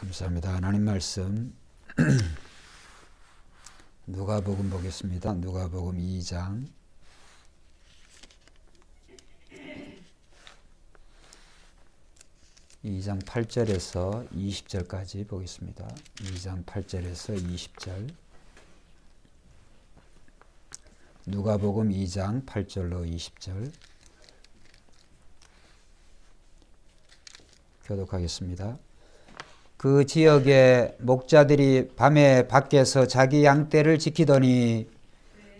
감사합니다. 하나님 말씀 누가복음 보겠습니다. 누가복음 2장 8절에서 20절까지 보겠습니다. 2장 8절에서 20절. 누가복음 2장 8절로 20절 교독하겠습니다. 그 지역의 목자들이 밤에 밖에서 자기 양떼를 지키더니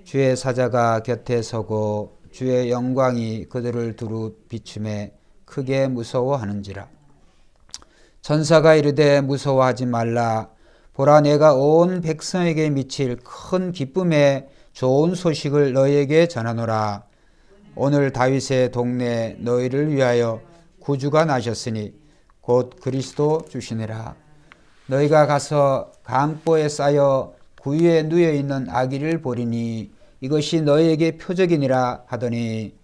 주의 사자가 곁에 서고 주의 영광이 그들을 두루 비추매 크게 무서워하는지라. 천사가 이르되 무서워하지 말라. 보라, 내가 온 백성에게 미칠 큰 기쁨의 좋은 소식을 너희에게 전하노라. 오늘 다윗의 동네에 너희를 위하여 구주가 나셨으니 곧 그리스도 주시니라. 너희가 가서 강보에 쌓여 구유에 누여있는 아기를 보리니 이것이 너희에게 표적이니라 하더니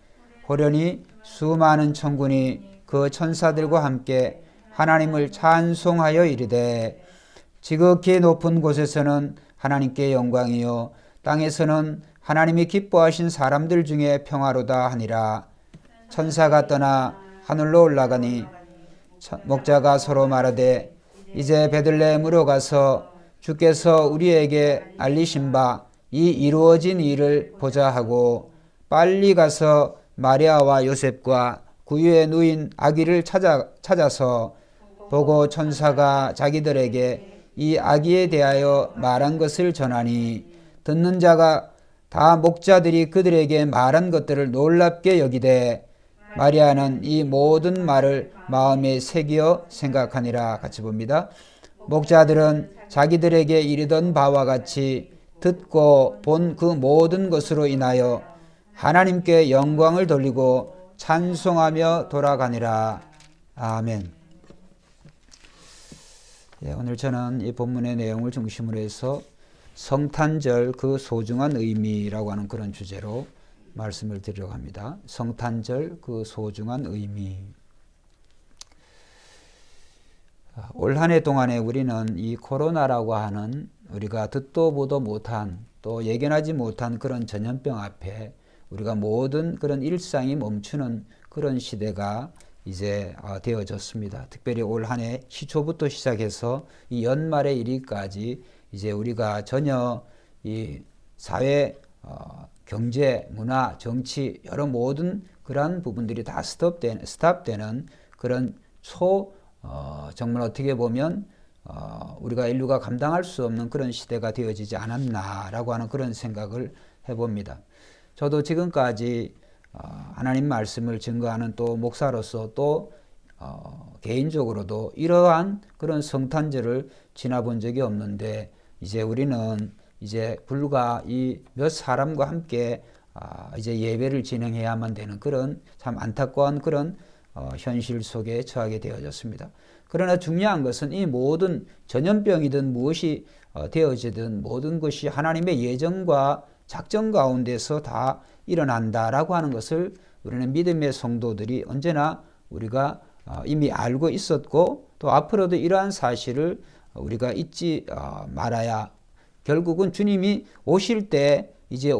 호련히 수많은 천군이 그 천사들과 함께 하나님을 찬송하여 이르되 지극히 높은 곳에서는 하나님께 영광이요 땅에서는 하나님이 기뻐하신 사람들 중에 평화로다 하니라. 천사가 떠나 하늘로 올라가니 목자가 서로 말하되 이제 베들레헴으로 가서 주께서 우리에게 알리신 바 이 이루어진 일을 보자 하고 빨리 가서 마리아와 요셉과 구유에 누인 아기를 찾아서 보고 천사가 자기들에게 이 아기에 대하여 말한 것을 전하니 듣는 자가 다 목자들이 그들에게 말한 것들을 놀랍게 여기되 마리아는 이 모든 말을 마음에 새기어 생각하니라. 같이 봅니다. 목자들은 자기들에게 이르던 바와 같이 듣고 본 그 모든 것으로 인하여 하나님께 영광을 돌리고 찬송하며 돌아가니라. 아멘. 오늘 저는 이 본문의 내용을 중심으로 해서 성탄절 그 소중한 의미라고 하는 그런 주제로 말씀을 드리려고 합니다. 성탄절 그 소중한 의미. 올 한 해 동안에 우리는 이 코로나라고 하는 우리가 듣도 보도 못한 또 예견하지 못한 그런 전염병 앞에 우리가 모든 그런 일상이 멈추는 그런 시대가 이제 되어졌습니다. 특별히 올 한 해 시초부터 시작해서 이 연말에 이르기까지 이제 우리가 전혀 이 사회, 경제, 문화, 정치 여러 모든 그러한 부분들이 다 스탑되는 그런 정말 어떻게 보면 우리가 인류가 감당할 수 없는 그런 시대가 되어지지 않았나라고 하는 그런 생각을 해봅니다. 저도 지금까지 하나님 말씀을 증거하는 또 목사로서 또 개인적으로도 이러한 그런 성탄절을 지나본 적이 없는데 이제 우리는 이제 불과 이 몇 사람과 함께 이제 예배를 진행해야만 되는 그런 참 안타까운 그런 현실 속에 처하게 되어졌습니다. 그러나 중요한 것은 이 모든 전염병이든 무엇이 되어지든 모든 것이 하나님의 예정과 작전 가운데서 다 일어난다라고 하는 것을 우리는 믿음의 성도들이 언제나 우리가 이미 알고 있었고 또 앞으로도 이러한 사실을 우리가 잊지 말아야 결국은 주님이 오실 때 이제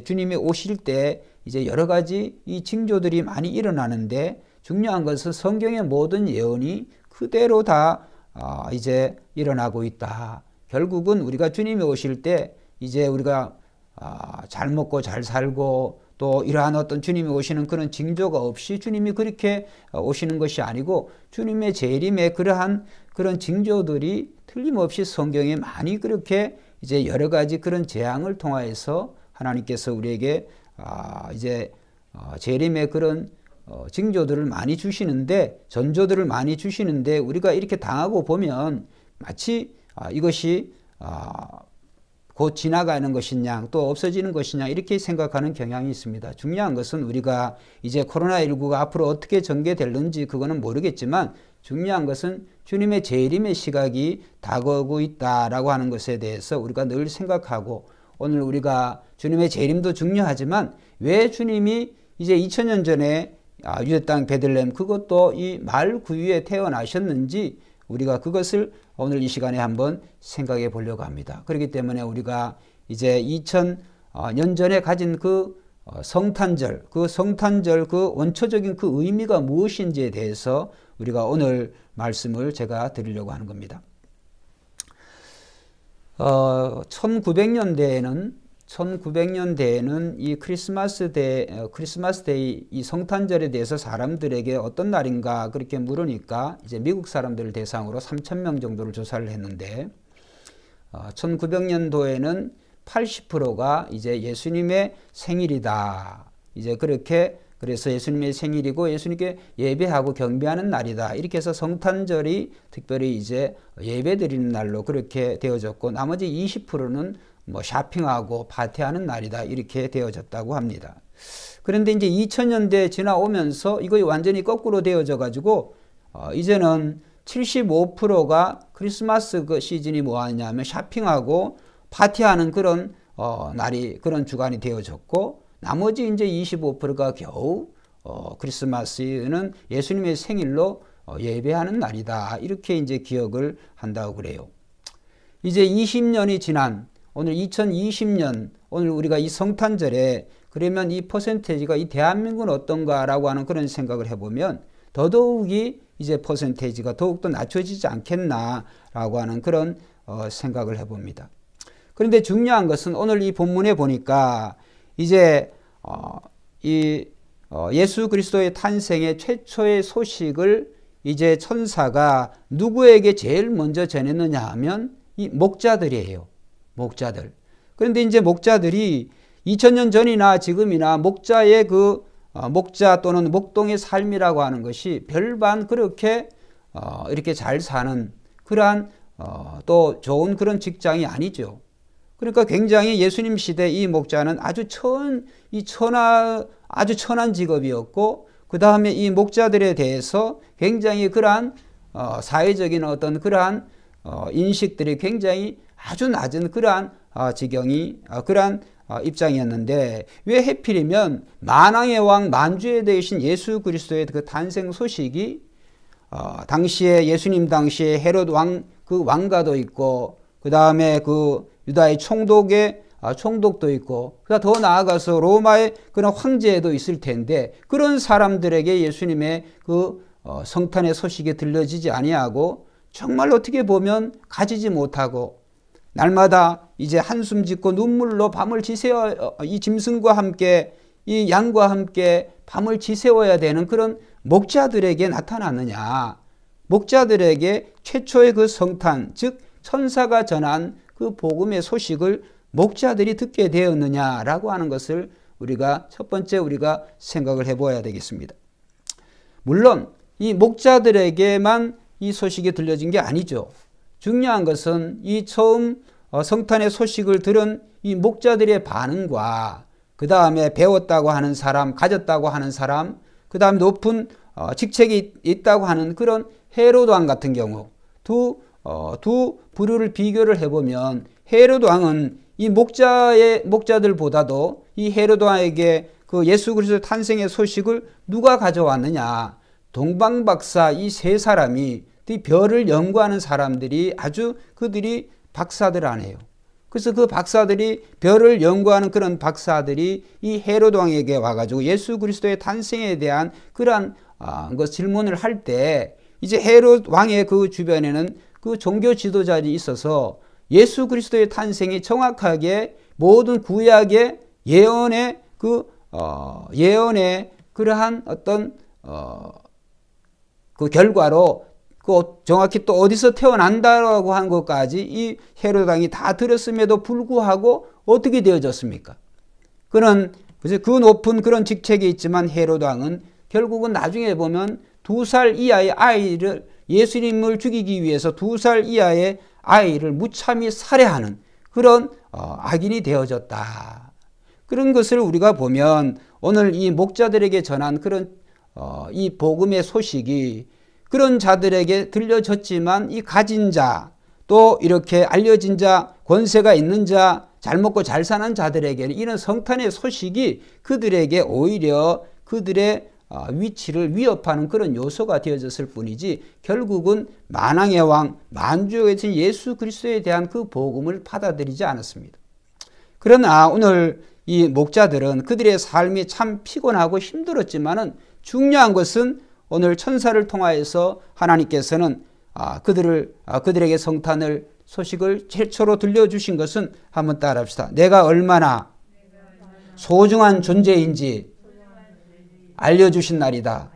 주님이 오실 때 이제 여러 가지 이 징조들이 많이 일어나는데 중요한 것은 성경의 모든 예언이 그대로 다 이제 일어나고 있다. 결국은 우리가 주님이 오실 때 이제 우리가 잘 먹고 잘 살고 또 이러한 어떤 주님이 오시는 그런 징조가 없이 주님이 그렇게 오시는 것이 아니고 주님의 재림에 그러한 그런 징조들이 틀림없이 성경에 많이 그렇게 이제 여러 가지 그런 재앙을 통하여서 하나님께서 우리에게 이제 재림의 그런 징조들을 많이 주시는데 전조들을 많이 주시는데 우리가 이렇게 당하고 보면 마치 이것이 곧 지나가는 것이냐 또 없어지는 것이냐 이렇게 생각하는 경향이 있습니다. 중요한 것은 우리가 이제 코로나19가 앞으로 어떻게 전개될는지 그거는 모르겠지만 중요한 것은 주님의 재림의 시각이 다가오고 있다라고 하는 것에 대해서 우리가 늘 생각하고 오늘 우리가 주님의 재림도 중요하지만 왜 주님이 이제 2000년 전에 유대 땅 베들레헴 그것도 이 말 구유에 태어나셨는지 우리가 그것을 오늘 이 시간에 한번 생각해 보려고 합니다. 그렇기 때문에 우리가 이제 2000년 전에 가진 그 성탄절, 그 원초적인 그 의미가 무엇인지에 대해서 우리가 오늘 말씀을 제가 드리려고 하는 겁니다. 1900년대에는 이 크리스마스 데이, 이 성탄절에 대해서 사람들에게 어떤 날인가 그렇게 물으니까 이제 미국 사람들을 대상으로 3,000명 정도를 조사를 했는데 1900년도에는 80%가 이제 예수님의 생일이다. 이제 그래서 예수님의 생일이고 예수님께 예배하고 경배하는 날이다. 이렇게 해서 성탄절이 특별히 이제 예배 드리는 날로 그렇게 되어졌고 나머지 20%는 뭐 쇼핑하고 파티하는 날이다. 이렇게 되어졌다고 합니다. 그런데 이제 2000년대 지나오면서 이거 완전히 거꾸로 되어져 가지고 이제는 75%가 크리스마스 그 시즌이 뭐 하냐면 쇼핑하고 파티하는 그런 그런 주간이 되어졌고 나머지 이제 25%가 겨우 크리스마스는 예수님의 생일로 예배하는 날이다. 이렇게 이제 기억을 한다고 그래요. 이제 20년이 지난 오늘 2020년 오늘 우리가 이 성탄절에 그러면 이 퍼센테이지가 이 대한민국은 어떤가라고 하는 그런 생각을 해보면 더더욱이 이제 퍼센테이지가 더욱더 낮춰지지 않겠나라고 하는 그런 생각을 해봅니다. 그런데 중요한 것은 오늘 이 본문에 보니까 이제 예수 그리스도의 탄생의 최초의 소식을 이제 천사가 누구에게 제일 먼저 전했느냐 하면 이 목자들이에요. 목자들. 그런데 이제 목자들이 2000년 전이나 지금이나 목자의 목자 또는 목동의 삶이라고 하는 것이 별반 그렇게 이렇게 잘 사는 그러한 또 좋은 그런 직장이 아니죠. 그러니까 굉장히 예수님 시대 이 목자는 아주 천한 직업이었고 그 다음에 이 목자들에 대해서 굉장히 그러한 사회적인 어떤 그러한 인식들이 굉장히 아주 낮은 그러한 그러한 입장이었는데 왜 하필이면 만왕의 왕 만주에 대신 예수 그리스도의 그 탄생 소식이 당시에 예수님 당시에 헤롯 그 왕가도 있고 그 다음에 그 유다의 총독도 있고 더 나아가서 로마의 그런 황제도 있을 텐데 그런 사람들에게 예수님의 그 성탄의 소식이 들려지지 아니하고 정말 어떻게 보면 가지지 못하고 날마다 이제 한숨 짓고 눈물로 밤을 지새워 이 짐승과 함께 이 양과 함께 밤을 지새워야 되는 그런 목자들에게 나타났느냐. 목자들에게 최초의 그 성탄 즉 천사가 전한 그 복음의 소식을 목자들이 듣게 되었느냐라고 하는 것을 우리가 첫 번째 우리가 생각을 해보아야 되겠습니다. 물론 이 목자들에게만 이 소식이 들려진 게 아니죠. 중요한 것은 이 처음 성탄의 소식을 들은 이 목자들의 반응과 그 다음에 배웠다고 하는 사람, 가졌다고 하는 사람, 그 다음에 높은 직책이 있다고 하는 그런 헤롯 왕 같은 경우 두 부류를 비교를 해보면 헤롯 왕은 이 목자들보다도 이 헤롯 왕에게 그 예수 그리스도 탄생의 소식을 누가 가져왔느냐. 동방박사 이 세 사람이 이 별을 연구하는 사람들이 아주 그들이 박사들 아니에요. 그래서 그 박사들이 별을 연구하는 그런 박사들이 이 헤롯 왕에게 와가지고 예수 그리스도의 탄생에 대한 그러한 질문을 할 때 이제 헤롯 왕의 그 주변에는 그 종교 지도자들이 있어서 예수 그리스도의 탄생이 정확하게 모든 구약의 예언의 그러한 어떤 그 결과로 정확히 또 어디서 태어난다라고 한 것까지 이 헤롯 왕이 다 들었음에도 불구하고 어떻게 되어졌습니까? 그는 그 높은 그런 직책이 있지만 헤롯 왕은 결국은 나중에 보면 2살 이하의 아이를 예수님을 죽이기 위해서 2살 이하의 아이를 무참히 살해하는 그런 악인이 되어졌다. 그런 것을 우리가 보면 오늘 이 목자들에게 전한 그런 이 복음의 소식이 그런 자들에게 들려졌지만 이 가진 자 또 이렇게 알려진 자 권세가 있는 자 잘 먹고 잘 사는 자들에게는 이런 성탄의 소식이 그들에게 오히려 그들의 위치를 위협하는 그런 요소가 되어졌을 뿐이지 결국은 만왕의 왕 만주에 계신 예수 그리스도에 대한 그 복음을 받아들이지 않았습니다. 그러나 오늘 이 목자들은 그들의 삶이 참 피곤하고 힘들었지만은 중요한 것은 오늘 천사를 통하여서 하나님께서는 그들에게 성탄을 소식을 최초로 들려주신 것은 한번 따라합시다. 내가 얼마나 소중한 존재인지 알려주신 날이다.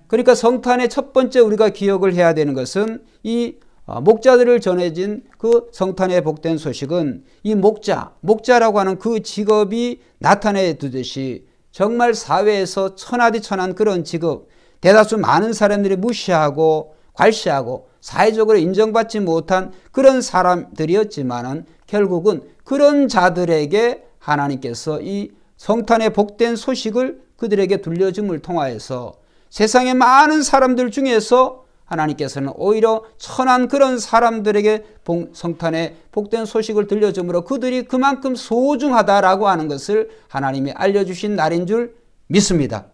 그러니까 성탄의 첫 번째 우리가 기억을 해야 되는 것은 이 목자들을 전해진 그 성탄의 복된 소식은 이 목자라고 하는 그 직업이 나타내 두듯이 정말 사회에서 천하디천한 그런 직업, 대다수 많은 사람들이 무시하고 괄시하고 사회적으로 인정받지 못한 그런 사람들이었지만은 결국은 그런 자들에게 하나님께서 이 성탄의 복된 소식을 그들에게 들려줌을 통하여서 세상의 많은 사람들 중에서 하나님께서는 오히려 천한 그런 사람들에게 성탄의 복된 소식을 들려줌으로 그들이 그만큼 소중하다라고 하는 것을 하나님이 알려주신 날인 줄 믿습니다.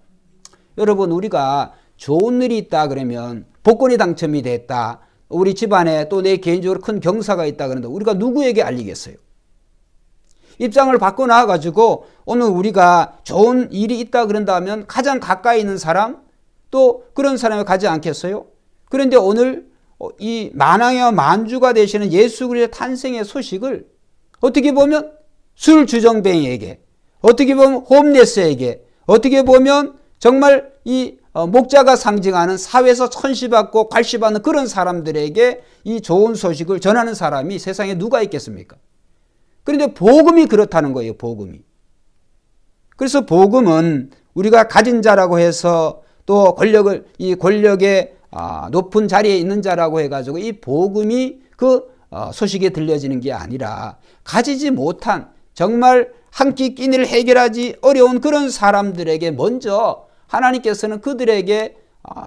여러분, 우리가 좋은 일이 있다 그러면 복권이 당첨이 됐다, 우리 집안에 또 내 개인적으로 큰 경사가 있다 그러는데 우리가 누구에게 알리겠어요? 입장을 바꿔 나와가지고 오늘 우리가 좋은 일이 있다 그런다면 가장 가까이 있는 사람, 또 그런 사람에 가지 않겠어요? 그런데 오늘 이 만왕의 만주가 되시는 예수 그리스도의 탄생의 소식을 어떻게 보면 술주정뱅이에게, 어떻게 보면 홈레스에게, 어떻게 보면 정말 이 목자가 상징하는 사회에서 천시받고 괄시받는 그런 사람들에게 이 좋은 소식을 전하는 사람이 세상에 누가 있겠습니까? 그런데 복음이 그렇다는 거예요. 복음이. 그래서 복음은 우리가 가진 자라고 해서 또 권력의 높은 자리에 있는 자라고 해가지고 이 복음이 그 소식에 들려지는 게 아니라 가지지 못한 정말 한 끼 끼니를 해결하지 어려운 그런 사람들에게 먼저 하나님께서는 그들에게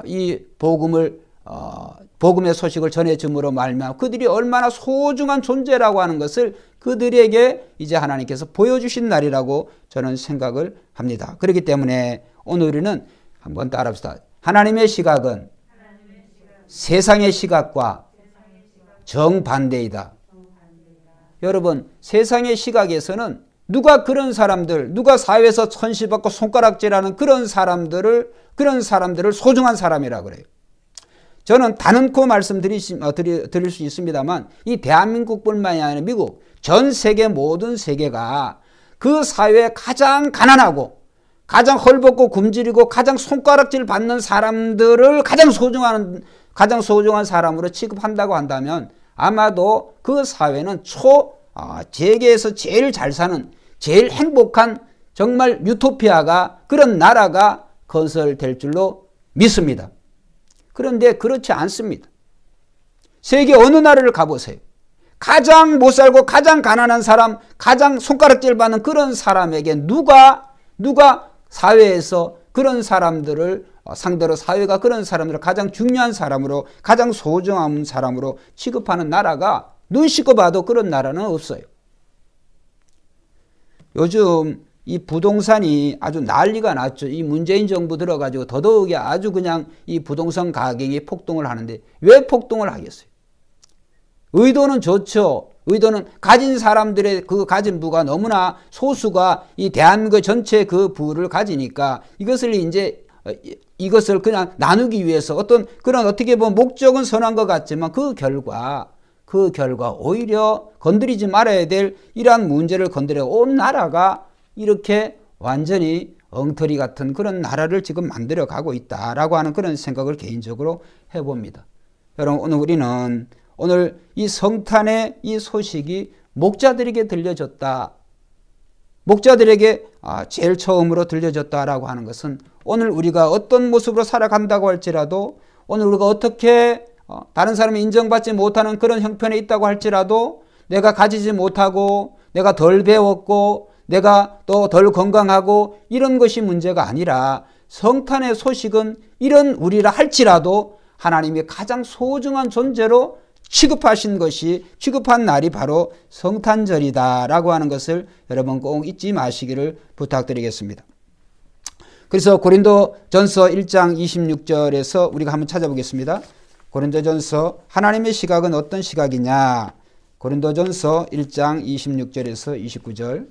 이 복음의 소식을 전해줌으로 말미암아 그들이 얼마나 소중한 존재라고 하는 것을 그들에게 이제 하나님께서 보여주신 날이라고 저는 생각을 합니다. 그렇기 때문에 오늘 우리는 한번 따라합시다. 하나님의 시각은 세상의 시각과 정반대이다. 여러분, 세상의 시각에서는 누가 그런 사람들, 누가 사회에서 천시받고 손가락질하는 그런 사람들을 소중한 사람이라고 그래요. 저는 단언코 말씀드릴 수 있습니다만 이 대한민국뿐만이 아니라 미국, 전 세계 모든 세계가 그 사회에 가장 가난하고 가장 헐벗고 굶주리고 가장 손가락질 받는 사람들을 가장 소중한 사람으로 취급한다고 한다면 아마도 그 사회는 세계에서 제일 잘 사는, 제일 행복한 정말 유토피아가, 그런 나라가 건설될 줄로 믿습니다. 그런데 그렇지 않습니다. 세계 어느 나라를 가보세요. 가장 못 살고 가장 가난한 사람, 가장 손가락질 받는 그런 사람에게 누가 사회에서 그런 사람들을 상대로 사회가 그런 사람들을 가장 중요한 사람으로, 가장 소중한 사람으로 취급하는 나라가 눈 씻고 봐도 그런 나라는 없어요. 요즘 이 부동산이 아주 난리가 났죠. 이 문재인 정부 들어가지고 더더욱이 아주 그냥 이 부동산 가격이 폭등을 하는데 왜 폭등을 하겠어요? 의도는 좋죠. 의도는 가진 사람들의 그 가진 부가 너무나 소수가 이 대한민국 전체 그 부를 가지니까 이것을 그냥 나누기 위해서 어떻게 보면 목적은 선한 것 같지만 그 결과 오히려 건드리지 말아야 될 이러한 문제를 건드려 온 나라가 이렇게 완전히 엉터리 같은 그런 나라를 지금 만들어 가고 있다라고 하는 그런 생각을 개인적으로 해봅니다. 여러분, 오늘 이 성탄의 이 소식이 목자들에게 들려졌다. 목자들에게 제일 처음으로 들려졌다라고 하는 것은 오늘 우리가 어떤 모습으로 살아간다고 할지라도, 오늘 우리가 어떻게 다른 사람이 인정받지 못하는 그런 형편에 있다고 할지라도, 내가 가지지 못하고 내가 덜 배웠고 내가 또 덜 건강하고 이런 것이 문제가 아니라 성탄의 소식은 이런 우리라 할지라도 하나님이 가장 소중한 존재로 취급한 날이 바로 성탄절이다라고 하는 것을 여러분 꼭 잊지 마시기를 부탁드리겠습니다. 그래서 고린도전서 1장 26절에서 우리가 한번 찾아보겠습니다. 고린도전서 하나님의 시각은 어떤 시각이냐? 고린도전서 1장 26절에서 29절.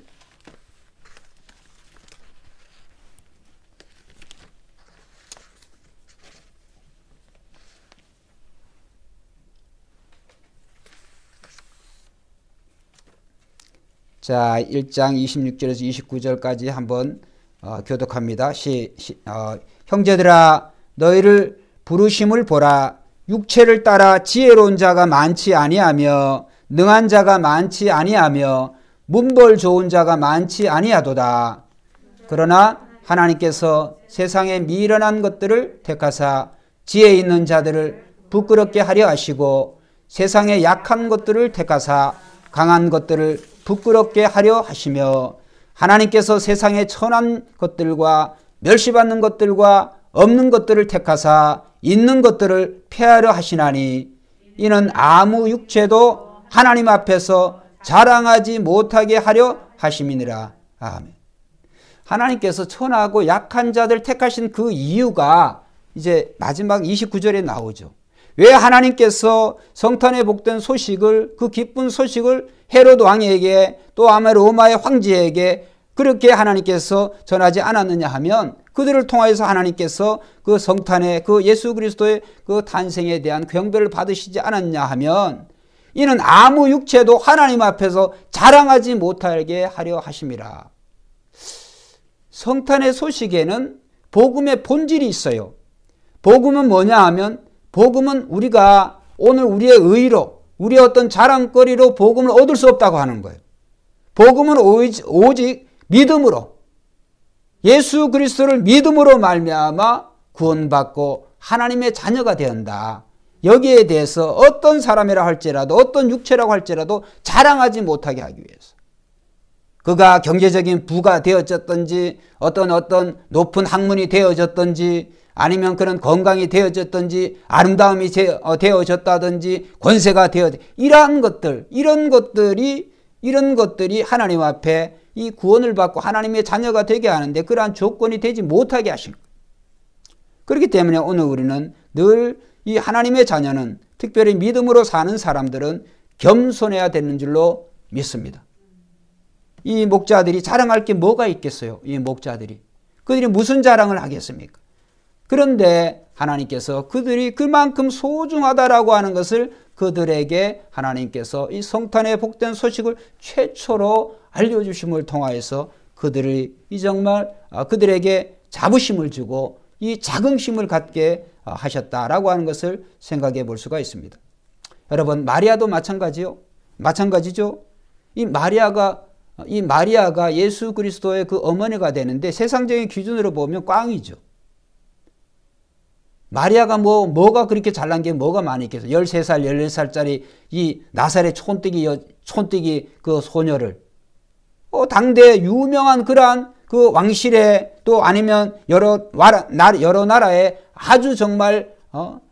자, 1장 26절에서 29절까지 한번 교독합니다. 형제들아 너희를 부르심을 보라. 육체를 따라 지혜로운 자가 많지 아니하며 능한 자가 많지 아니하며 문벌 좋은 자가 많지 아니하도다. 그러나 하나님께서 세상에 미련한 것들을 택하사 지혜 있는 자들을 부끄럽게 하려 하시고 세상에 약한 것들을 택하사 강한 것들을 부끄럽게 하려 하시며 하나님께서 세상에 천한 것들과 멸시받는 것들과 없는 것들을 택하사 있는 것들을 폐하려 하시나니 이는 아무 육체도 하나님 앞에서 자랑하지 못하게 하려 하심이니라. 아멘. 하나님께서 천하고 약한 자들 택하신 그 이유가 이제 마지막 29절에 나오죠. 왜 하나님께서 성탄에 복된 소식을, 그 기쁜 소식을 헤롯 왕에게 또 아마 로마의 황제에게 그렇게 하나님께서 전하지 않았느냐 하면 그들을 통하여서 하나님께서 그 성탄의 그 예수 그리스도의 그 탄생에 대한 경배를 받으시지 않았냐 하면 이는 아무 육체도 하나님 앞에서 자랑하지 못하게 하려 하심이라. 성탄의 소식에는 복음의 본질이 있어요. 복음은 뭐냐 하면 복음은 우리가 오늘 우리의 의로 우리의 어떤 자랑거리로 복음을 얻을 수 없다고 하는 거예요. 복음은 오직 믿음으로 예수 그리스도를 믿음으로 말미암아 구원받고 하나님의 자녀가 되었다. 여기에 대해서 어떤 사람이라 할지라도 어떤 육체라고 할지라도 자랑하지 못하게 하기 위해서 그가 경제적인 부가 되어졌든지 어떤 높은 학문이 되어졌든지 아니면 그런 건강이 되어졌든지 아름다움이 되어졌다든지 권세가 이런 것들이 하나님 앞에 이 구원을 받고 하나님의 자녀가 되게 하는데 그러한 조건이 되지 못하게 하신 거예요. 그렇기 때문에 오늘 우리는 늘 이 하나님의 자녀는 특별히 믿음으로 사는 사람들은 겸손해야 되는 줄로 믿습니다. 이 목자들이 자랑할 게 뭐가 있겠어요? 이 목자들이. 그들이 무슨 자랑을 하겠습니까? 그런데 하나님께서 그들이 그만큼 소중하다라고 하는 것을 그들에게 하나님께서 이 성탄의 복된 소식을 최초로 알려주심을 통하여서 그들이 정말 그들에게 자부심을 주고 이 자긍심을 갖게 하셨다라고 하는 것을 생각해 볼 수가 있습니다. 여러분 마리아도 마찬가지죠. 이 마리아가 예수 그리스도의 그 어머니가 되는데 세상적인 기준으로 보면 꽝이죠. 마리아가 뭐가 그렇게 잘난 게 뭐가 많이 있겠어요. 13살, 14살짜리 이 나사렛 촌뜨기 그 소녀를 당대 유명한 그러한 그 왕실에 또 아니면 여러 나라에 아주 정말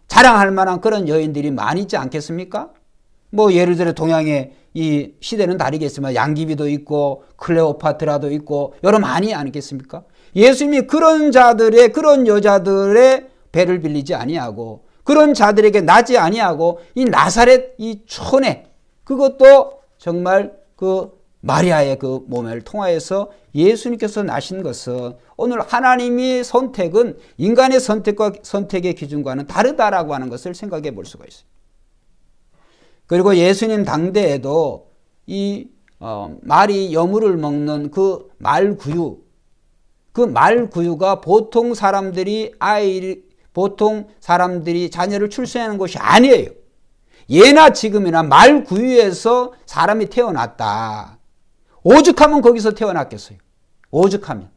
자랑할 만한 그런 여인들이 많이 있지 않겠습니까? 예를 들어 동양의 이 시대는 다르겠지만 양귀비도 있고 클레오파트라도 있고 여러 많이 아니겠습니까? 예수님이 그런 여자들의 배를 빌리지 아니하고 그런 자들에게 나지 아니하고 이 나사렛 이 촌에 그것도 정말 그 마리아의 그 몸을 통하여서 예수님께서 나신 것은 오늘 하나님의 선택은 인간의 선택의 기준과는 다르다라고 하는 것을 생각해 볼 수가 있어요. 그리고 예수님 당대에도 이 말이 여물을 먹는 그 말구유가 보통 사람들이 자녀를 출생하는 것이 아니에요. 예나 지금이나 말구유에서 사람이 태어났다. 오죽하면 거기서 태어났겠어요. 오죽하면.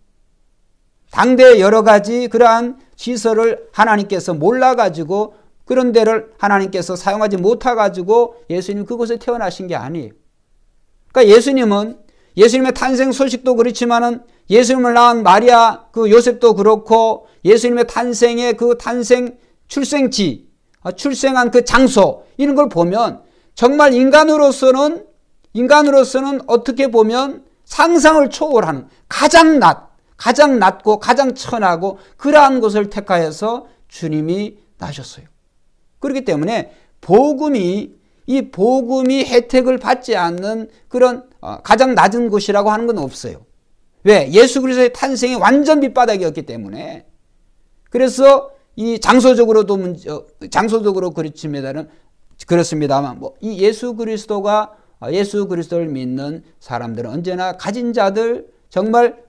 당대의 여러 가지 그러한 시설을 하나님께서 몰라가지고 그런 데를 하나님께서 사용하지 못해가지고 예수님 그곳에 태어나신 게 아니에요. 그러니까 예수님의 탄생 소식도 그렇지만은 예수님을 낳은 마리아 그 요셉도 그렇고 예수님의 탄생의 그 출생지, 출생한 그 장소 이런 걸 보면 정말 인간으로서는 어떻게 보면 상상을 초월하는 가장 가장 낮고 가장 천하고 그러한 곳을 택하여서 주님이 나셨어요. 그렇기 때문에 이 복음이 혜택을 받지 않는 그런 가장 낮은 곳이라고 하는 건 없어요. 왜? 예수 그리스도의 탄생이 완전 밑바닥이었기 때문에. 그래서 이 장소적으로도 장소적으로 그렇습니다만 이 예수 그리스도를 믿는 사람들은 언제나 가진 자들, 정말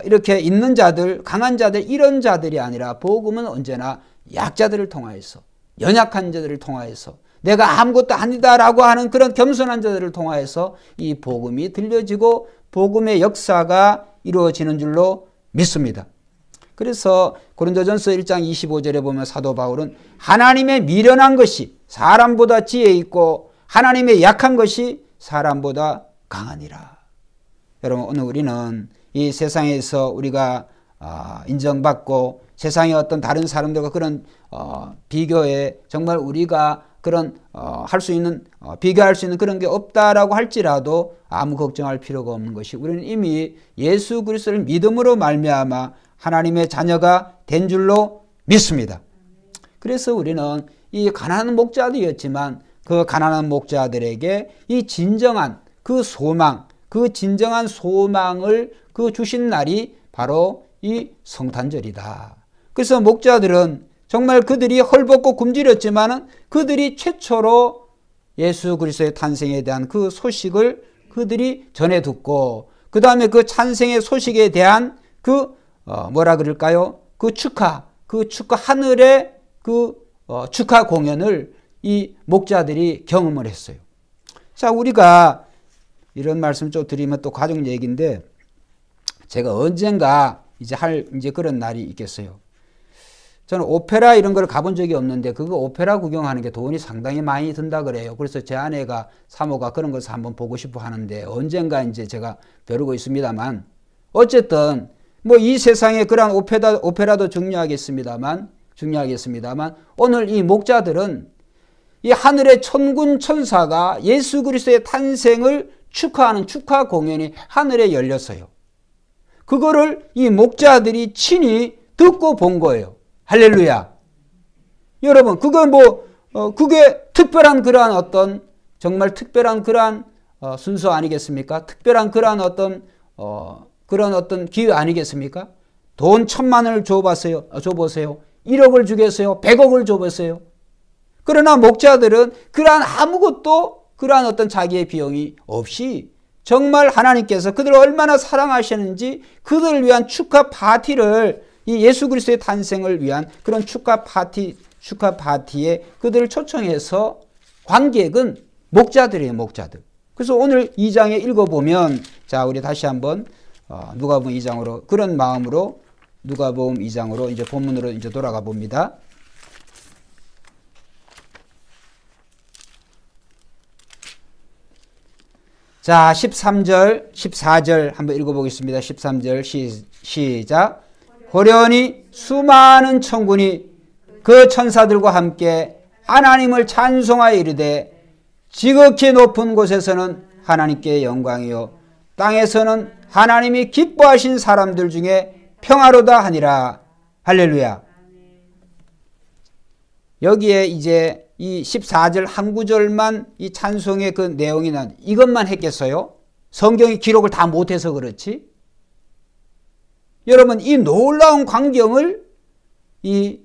이렇게 있는 자들, 강한 자들, 이런 자들이 아니라 복음은 언제나 약자들을 통하여서, 연약한 자들을 통하여서, 내가 아무것도 아니다라고 하는 그런 겸손한 자들을 통하여서 이 복음이 들려지고 복음의 역사가 이루어지는 줄로 믿습니다. 그래서 고린도전서 1장 25절에 보면 사도 바울은 하나님의 미련한 것이 사람보다 지혜 있고 하나님의 약한 것이 사람보다 강하니라. 여러분, 오늘 우리는 이 세상에서 우리가 인정받고 세상의 어떤 다른 사람들과 그런 비교에 정말 우리가 그런 비교할 수 있는 그런 게 없다라고 할지라도 아무 걱정할 필요가 없는 것이, 우리는 이미 예수 그리스도를 믿음으로 말미암아 하나님의 자녀가 된 줄로 믿습니다. 그래서 우리는 이 가난한 목자들이었지만 그 가난한 목자들에게 이 진정한 그 소망, 그 진정한 소망을 주신 날이 바로 이 성탄절이다. 그래서 목자들은 정말 그들이 헐벗고 굶주렸지만 그들이 최초로 예수 그리스도의 탄생에 대한 그 소식을 그들이 전해 듣고, 그 다음에 그 찬생의 소식에 대한 뭐라 그럴까요? 그 축하 하늘의 축하 공연을 이 목자들이 경험을 했어요. 자, 우리가 이런 말씀 좀 드리면 또 가족 얘기인데, 제가 언젠가 이제 그런 날이 있겠어요. 저는 오페라 이런 걸 가본 적이 없는데 그거 오페라 구경하는 게 돈이 상당히 많이 든다 그래요. 그래서 제 아내가 사모가 그런 것을 한번 보고 싶어 하는데 언젠가 이제 제가 벼르고 있습니다만, 어쨌든 뭐 이 세상에 그런 오페라도 중요하겠습니다만 오늘 이 목자들은 이 하늘의 천군 천사가 예수 그리스도의 탄생을 축하하는 축하 공연이 하늘에 열렸어요. 그거를 이 목자들이 친히 듣고 본 거예요. 할렐루야. 여러분, 그게 특별한 그러한 정말 특별한 그러한 순서 아니겠습니까? 특별한 그러한 그런 기회 아니겠습니까? 돈 1,000만원을 줘보세요. 1억을 주겠어요. 100억을 줘보세요. 그러나 목자들은 그러한 어떤 자기의 비용이 없이 정말 하나님께서 그들을 얼마나 사랑하시는지 그들을 위한 축하 파티를, 이 예수 그리스도의 탄생을 위한 그런 축하 파티에 그들을 초청해서 관객은 목자들이에요, 목자들. 그래서 오늘 2장에 읽어보면, 자, 우리 다시 한번 누가복음 2장으로, 그런 마음으로 누가복음 2장으로 이제 본문으로 이제 돌아가 봅니다. 자, 13절, 14절 한번 읽어보겠습니다. 13절 시작. 호련히 수많은 천군이 그 천사들과 함께 하나님을 찬송하여 이르되, 지극히 높은 곳에서는 하나님께 영광이요 땅에서는 하나님이 기뻐하신 사람들 중에 평화로다 하니라. 할렐루야. 여기에 이제 이 14절 한 구절만 이 찬송의 그 내용이 이것만 했겠어요? 성경이 기록을 다 못해서 그렇지? 여러분, 이 놀라운 광경을 이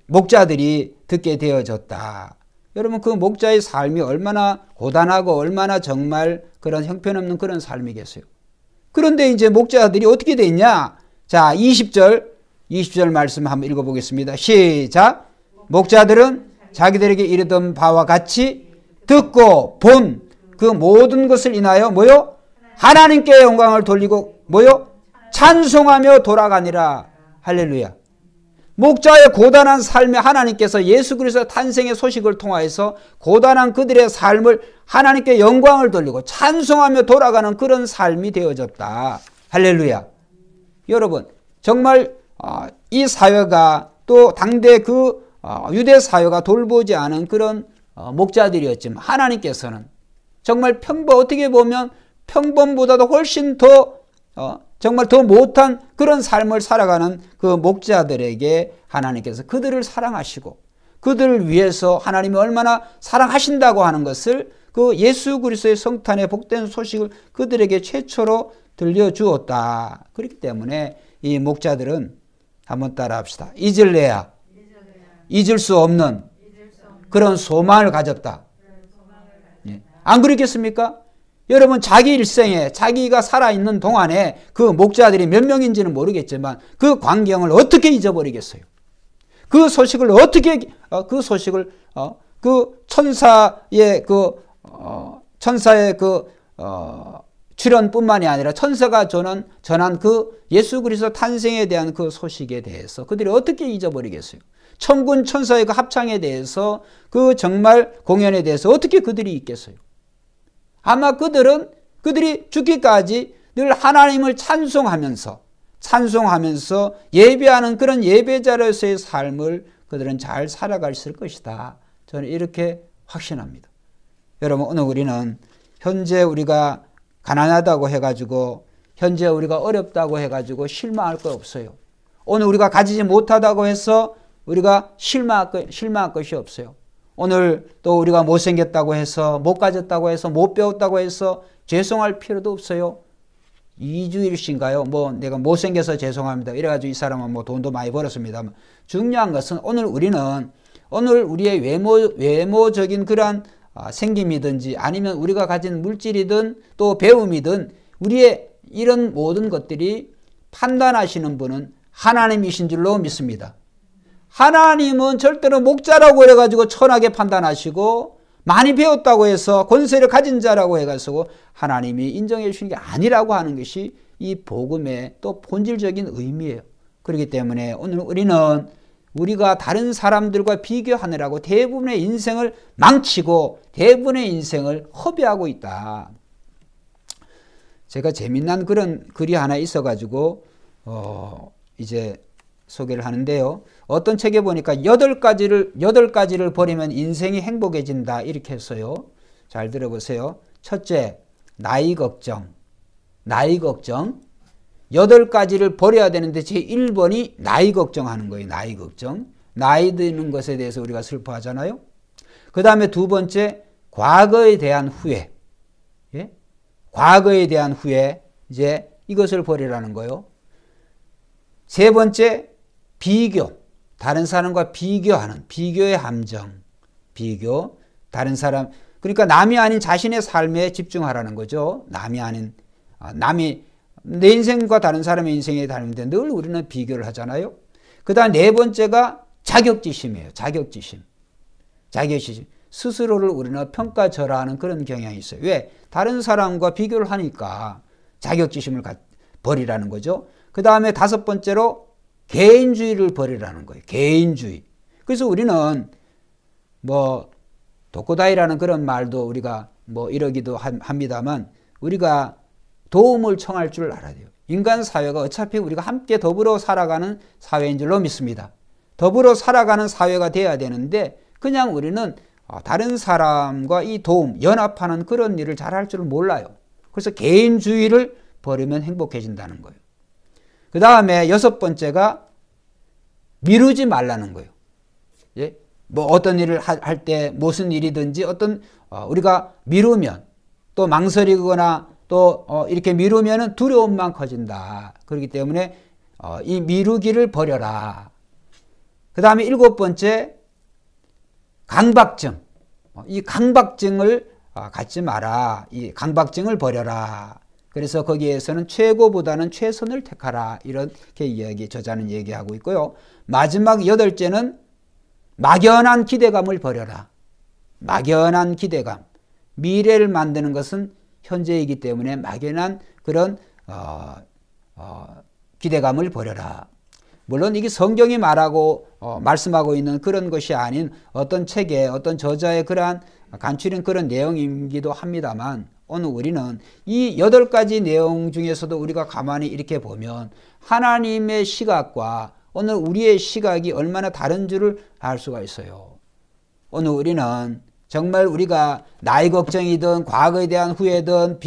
목자들이 듣게 되어졌다. 여러분, 그 목자의 삶이 얼마나 고단하고 얼마나 정말 그런 형편없는 그런 삶이겠어요. 그런데 이제 목자들이 어떻게 됐냐? 자, 20절 말씀 한번 읽어보겠습니다. 시작. 목자들은 자기들에게 이르던 바와 같이 듣고 본 그 모든 것을 인하여 뭐요? 하나님께 영광을 돌리고 뭐요? 찬송하며 돌아가니라. 할렐루야. 목자의 고단한 삶에 하나님께서 예수 그리스도 탄생의 소식을 통하여서 고단한 그들의 삶을 하나님께 영광을 돌리고 찬송하며 돌아가는 그런 삶이 되어졌다. 할렐루야. 여러분, 정말 이 사회가 또 당대 유대 사회가 돌보지 않은 그런 목자들이었지만 하나님께서는 정말 어떻게 보면 평범보다도 훨씬 더 정말 더 못한 그런 삶을 살아가는 그 목자들에게 하나님께서 그들을 사랑하시고 그들을 위해서 하나님이 얼마나 사랑하신다고 하는 것을 그 예수 그리스도의 성탄의 복된 소식을 그들에게 최초로 들려주었다. 그렇기 때문에 이 목자들은 한번 따라 합시다. 잊을래야 잊을 수 없는 그런 소망을 가졌다. 안 그렇겠습니까? 여러분 자기 일생에 자기가 살아있는 동안에 그 목자들이 몇 명인지는 모르겠지만 그 광경을 어떻게 잊어버리겠어요? 그 소식을 어떻게 그 천사의 출현뿐만이 아니라 천사가 전한 그 예수 그리스도 탄생에 대한 그 소식에 대해서 그들이 어떻게 잊어버리겠어요? 천군 천사의 그 합창에 대해서 그 정말 공연에 대해서 어떻게 그들이 잊겠어요? 아마 그들이 죽기까지 늘 하나님을 찬송하면서 예배하는 그런 예배자로서의 삶을 그들은 잘 살아갈 것이다. 저는 이렇게 확신합니다. 여러분 오늘 우리는 현재 우리가 가난하다고 해가지고 현재 우리가 어렵다고 해가지고 실망할 거 없어요. 오늘 우리가 가지지 못하다고 해서 우리가 실망할 것이 없어요. 오늘 또 우리가 못생겼다고 해서 못 가졌다고 해서 못 배웠다고 해서 죄송할 필요도 없어요. 이주일신가요? 내가 못생겨서 죄송합니다. 이래가지고 이 사람은 돈도 많이 벌었습니다. 중요한 것은 오늘 우리의 외모적인 그러한 생김이든지 아니면 우리가 가진 물질이든 또 배움이든 우리의 이런 모든 것들이 판단하시는 분은 하나님이신 줄로 믿습니다. 하나님은 절대로 목자라고 해가지고 천하게 판단하시고 많이 배웠다고 해서 권세를 가진 자라고 해가지고 하나님이 인정해 주시는 게 아니라고 하는 것이 이 복음의 또 본질적인 의미예요. 그렇기 때문에 오늘 우리는 우리가 다른 사람들과 비교하느라고 대부분의 인생을 망치고 대부분의 인생을 허비하고 있다. 제가 재미난 그런 글이 하나 있어가지고 이제 소개를 하는데요. 어떤 책에 보니까 8가지를 버리면 인생이 행복해진다 이렇게 했어요. 잘 들어보세요. 첫째, 나이 걱정. 8가지를 버려야 되는데 제1번이 나이 걱정하는 거예요. 나이 걱정. 나이 드는 것에 대해서 우리가 슬퍼하잖아요. 그 다음에 두 번째, 과거에 대한 후회. 예? 과거에 대한 후회. 이제 이것을 버리라는 거예요. 세 번째, 비교. 다른 사람과 비교하는 비교의 함정. 비교. 다른 사람. 그러니까 남이 아닌 자신의 삶에 집중하라는 거죠. 남이 내 인생과 다른 사람의 인생이 다른데 늘 우리는 비교를 하잖아요. 그 다음 네 번째가 자격지심이에요. 자격지심. 스스로를 우리는 평가절하하는 그런 경향이 있어요. 왜? 다른 사람과 비교를 하니까 자격지심을 버리라는 거죠. 그 다음에 다섯 번째로 개인주의를 버리라는 거예요. 개인주의. 그래서 우리는 독고다이라는 그런 말도 우리가 이러기도 합니다만 우리가 도움을 청할 줄 알아야 돼요. 인간 사회가 어차피 우리가 함께 더불어 살아가는 사회인 줄로 믿습니다. 더불어 살아가는 사회가 돼야 되는데 그냥 우리는 다른 사람과 이 도움, 연합하는 그런 일을 잘 할 줄 몰라요. 그래서 개인주의를 버리면 행복해진다는 거예요. 그 다음에 여섯 번째가 미루지 말라는 거예요. 예? 어떤 일을 할 때 무슨 일이든지 우리가 미루면 또 망설이거나 또 이렇게 미루면 두려움만 커진다. 그렇기 때문에 이 미루기를 버려라. 그 다음에 일곱 번째 강박증. 이 강박증을 갖지 마라. 이 강박증을 버려라. 그래서 거기에서는 최고보다는 최선을 택하라. 이렇게 저자는 얘기하고 있고요. 마지막 여덟째는 막연한 기대감을 버려라. 막연한 기대감. 미래를 만드는 것은 현재이기 때문에 막연한 그런 기대감을 버려라. 물론 이게 성경이 말씀하고 있는 그런 것이 아닌 어떤 책에 어떤 저자의 그러한 간추린 그런 내용이기도 합니다만 오늘 우리는 이 8가지 내용 중에서도 우리가 가만히 이렇게 보면 하나님의 시각과 오늘 우리의 시각이 얼마나 다른 줄을 알 수가 있어요. 오늘 우리는 정말 우리가 나이 걱정이든 과거에 대한 후회든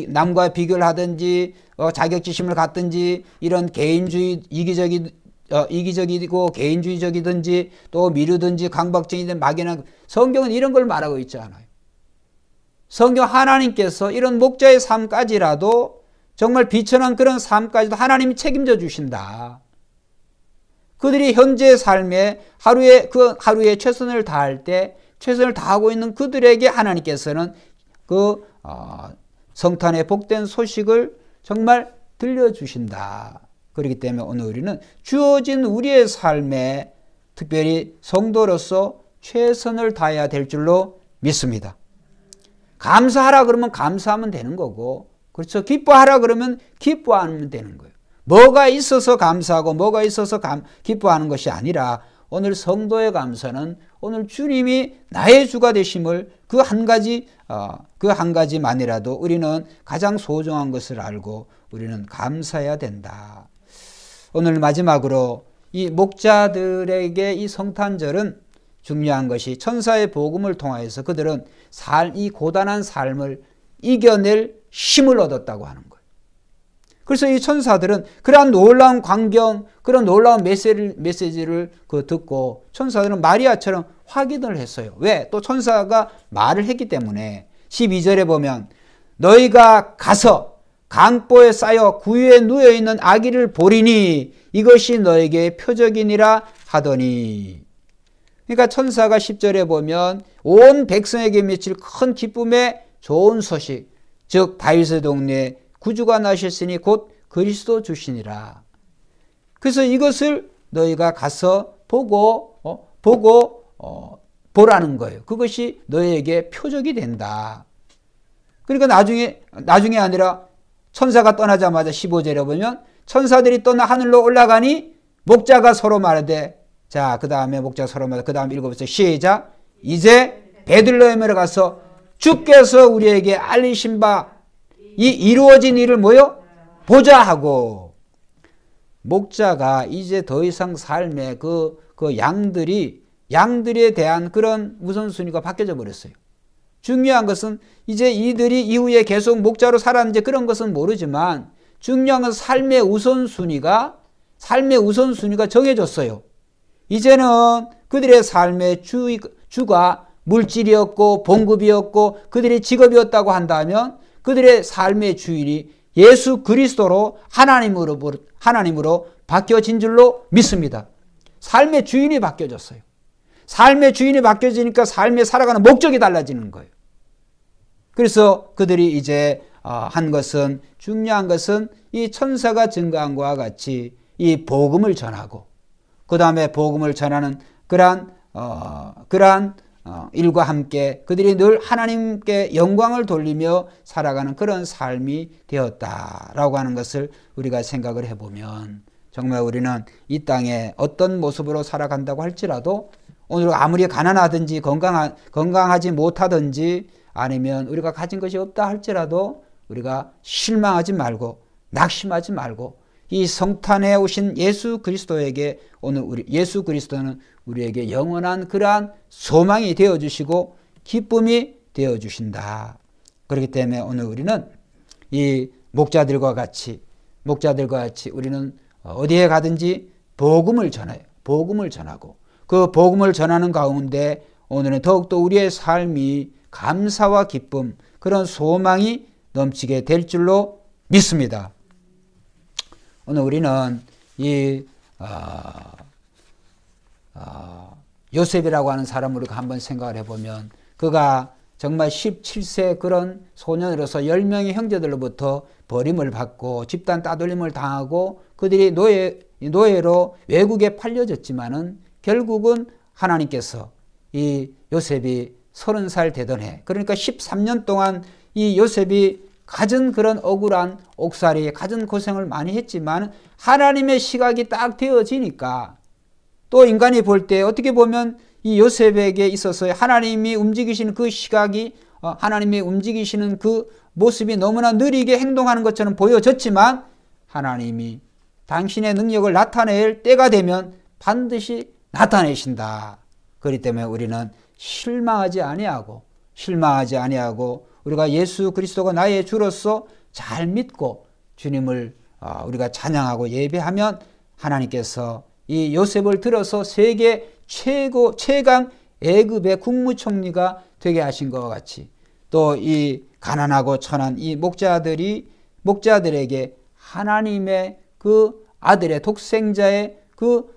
남과 비교를 하든지 자격지심을 갖든지 이런 개인주의 이기적이고 개인주의적이든지 또 미루든지 강박증이든 막연한 성경은 이런 걸 말하고 있지 않아요. 성경 하나님께서 이런 목자의 삶까지라도 정말 비천한 그런 삶까지도 하나님이 책임져 주신다. 그들이 현재의 삶에 하루에 최선을 다할 때 최선을 다하고 있는 그들에게 하나님께서는 그 성탄의 복된 소식을 정말 들려주신다. 그렇기 때문에 오늘 우리는 주어진 우리의 삶에 특별히 성도로서 최선을 다해야 될 줄로 믿습니다. 감사하라 그러면 감사하면 되는 거고, 그렇죠? 기뻐하라 그러면 기뻐하면 되는 거예요. 뭐가 있어서 감사하고 뭐가 있어서 기뻐하는 것이 아니라 오늘 성도의 감사는 오늘 주님이 나의 주가 되심을 그 한 가지만이라도 우리는 가장 소중한 것을 알고 우리는 감사해야 된다. 오늘 마지막으로 이 목자들에게 이 성탄절은 중요한 것이 천사의 복음을 통하여서 그들은 이 고단한 삶을 이겨낼 힘을 얻었다고 하는 거예요. 그래서 이 천사들은 그러한 놀라운 광경, 그런 놀라운 메시지를 듣고 천사들은 마리아처럼 확인을 했어요. 왜? 또 천사가 말을 했기 때문에 12절에 보면 너희가 가서 강보에 쌓여 구유에 누워있는 아기를 보리니 이것이 너에게 표적이니라 하더니, 그러니까 천사가 10절에 보면 온 백성에게 미칠 큰 기쁨의 좋은 소식, 즉 다윗의 동네에 구주가 나셨으니 곧 그리스도 주시니라. 그래서 이것을 너희가 가서 보라는 거예요. 그것이 너희에게 표적이 된다. 그러니까 나중에 아니라 천사가 떠나자마자 15절에 보면 천사들이 떠나 하늘로 올라가니 목자가 서로 말하되, 자, 그 다음에 목자가 서로 말하되, 그 다음 읽어보세요. 시작. 이제 베들레헴에 가서 주께서 우리에게 알리신 바 이 이루어진 일을 보자 하고, 목자가 이제 더 이상 삶의 그 양들에 대한 그런 우선순위가 바뀌어져 버렸어요. 중요한 것은 이제 이들이 이후에 계속 목자로 살았는지 그런 것은 모르지만 중요한 것은 삶의 우선순위가 정해졌어요. 이제는 그들의 삶의 주가 물질이었고 봉급이었고 그들의 직업이었다고 한다면 그들의 삶의 주인이 예수 그리스도로 하나님으로 바뀌어진 줄로 믿습니다. 삶의 주인이 바뀌어졌어요. 삶의 주인이 바뀌어지니까 삶에 살아가는 목적이 달라지는 거예요. 그래서 그들이 이제 중요한 것은 이 천사가 증거한 것과 같이 이 복음을 전하고 그 다음에 복음을 전하는 그러한 일과 함께 그들이 늘 하나님께 영광을 돌리며 살아가는 그런 삶이 되었다라고 하는 것을 우리가 생각을 해보면 정말 우리는 이 땅에 어떤 모습으로 살아간다고 할지라도 오늘 아무리 가난하든지 건강하지 못하든지 아니면 우리가 가진 것이 없다 할지라도 우리가 실망하지 말고 낙심하지 말고 이 성탄에 오신 예수 그리스도에게 오늘 예수 그리스도는 우리에게 영원한 그러한 소망이 되어주시고 기쁨이 되어주신다. 그렇기 때문에 오늘 우리는 이 목자들과 같이 우리는 어디에 가든지 복음을 전해요. 복음을 전하고 그 복음을 전하는 가운데 오늘은 더욱더 우리의 삶이 감사와 기쁨, 그런 소망이 넘치게 될 줄로 믿습니다. 오늘 우리는 이 요셉이라고 하는 사람을 우리가 한번 생각을 해보면 그가 정말 17세 그런 소년으로서 10명의 형제들로부터 버림을 받고 집단 따돌림을 당하고 그들이 노예로 외국에 팔려졌지만은 결국은 하나님께서 이 요셉이 30살 되던 해, 그러니까 13년 동안 이 요셉이 갖은 그런 억울한 옥살이, 갖은 고생을 많이 했지만 하나님의 시각이 딱 되어지니까 또 인간이 볼 때 어떻게 보면 이 요셉에게 있어서 하나님이 움직이시는 그 시각이 하나님이 움직이시는 그 모습이 너무나 느리게 행동하는 것처럼 보여졌지만 하나님이 당신의 능력을 나타낼 때가 되면 반드시 나타내신다. 그렇기 때문에 우리는 실망하지 아니하고 우리가 예수 그리스도가 나의 주로서 잘 믿고 주님을 우리가 찬양하고 예배하면 하나님께서 이 요셉을 들어서 세계 최강 애굽의 국무총리가 되게 하신 것과 같이 또 이 가난하고 천한 이 목자들에게 하나님의 그 아들의 독생자의 그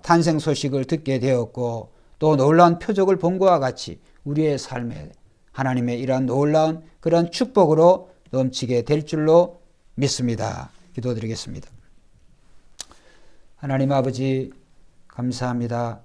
탄생 소식을 듣게 되었고 또 놀라운 표적을 본 것과 같이 우리의 삶에 하나님의 이러한 놀라운 그런 축복으로 넘치게 될 줄로 믿습니다. 기도드리겠습니다. 하나님 아버지 감사합니다.